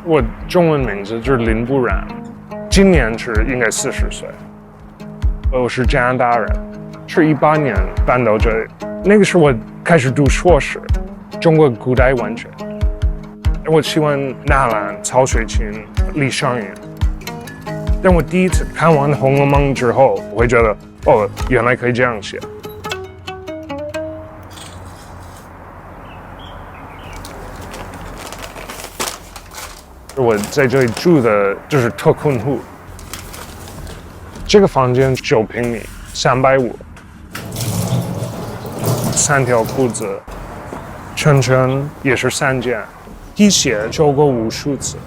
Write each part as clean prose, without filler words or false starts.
我中文名字就是林不然，今年是应该40岁。我是加拿大人，是18年搬到这里。那个是我开始读硕士，中国古代文学。我喜欢纳兰、曹雪芹、李商隐。但我第一次看完《红楼梦》之后，我会觉得，哦，原来可以这样写。我在这里住的就是特困户，这个房间9平米，350，3条裤子，衬衫也是3件，皮鞋收过无数次。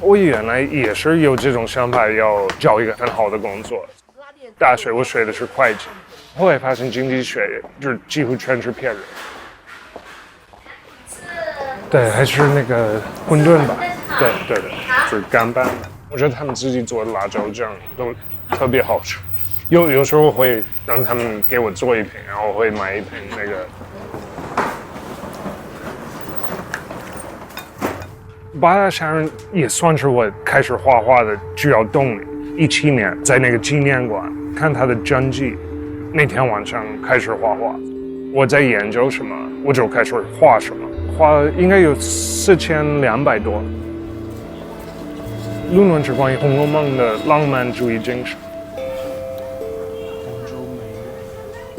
我原来也是有这种想法，要找一个很好的工作。大学我学的是会计，后来发现经济学就是几乎全是骗人。对，还是那个馄饨吧，对，就是干拌的。我觉得他们自己做的辣椒酱都特别好吃。有时候我会让他们给我做一瓶，然后我会买一瓶那个。八大山人也算是我开始画画的主要动力。17年在那个纪念馆看他的真迹，那天晚上开始画画。我在研究什么，我就开始画什么。画应该有4200多。论文是关于《红楼梦》的浪漫主义精神。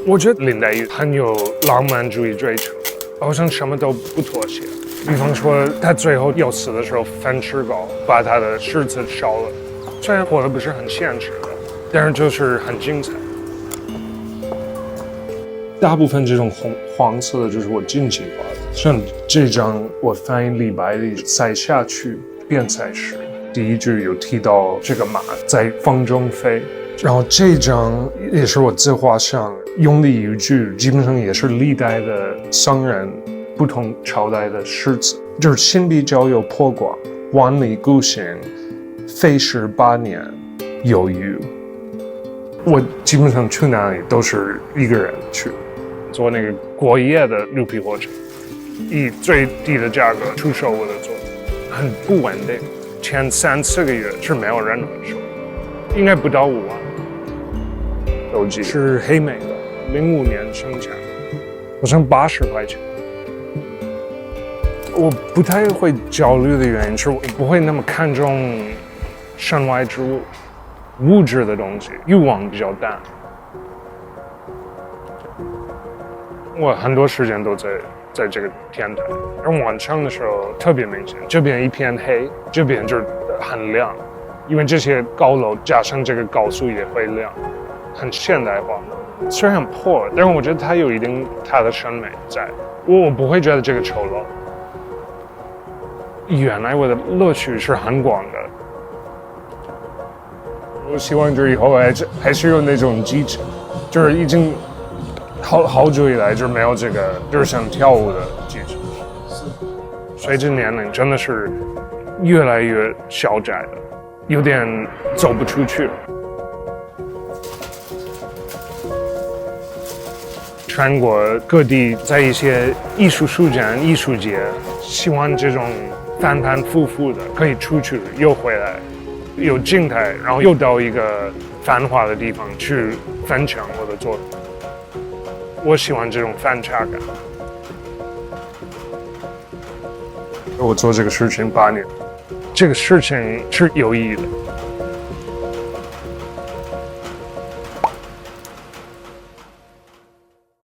我觉得林黛玉很有浪漫主义追求，好像什么都不妥协。比方说，她最后要死的时候焚尸膏，把她的诗词烧了。虽然活的不是很现实的，但是就是很精彩。大部分这种黄色的就是我近期画的，像这张我翻译李白的“塞下去，便采石”，第一句有提到这个马在风中飞，然后这张也是我自画像用的语句，基本上也是历代的僧人不同朝代的诗词，就是新壁交友颇广，万里孤行，费时8年有余。我基本上去哪里都是一个人去。做那个过夜的绿皮火车，以最低的价格出售我的作品，很不稳定。前3-4个月是没有任何收入，应该不到5万。手机是黑莓的，05年生产的，好像80块钱。我不太会焦虑的原因是我不会那么看重身外之物，物质的东西，欲望比较大。我很多时间都在这个天台，然后晚上的时候特别明显，这边一片黑，这边就是很亮，因为这些高楼加上这个高速也会亮，很现代化。虽然很破，但是我觉得它有一定它的审美在，我不会觉得这个丑陋。原来我的乐趣是很广的，我希望就以后还是有那种激情，就是已经。好久以来就没有这个，就是想跳舞的激情。随着年龄，真的是越来越小窄了，有点走不出去了。全国各地在一些艺术书展、艺术节，希望这种反反复复的可以出去又回来，有静态，然后又到一个繁华的地方去分享我的作品。我喜欢这种反差感。我做这个事情8年，这个事情是有意义的。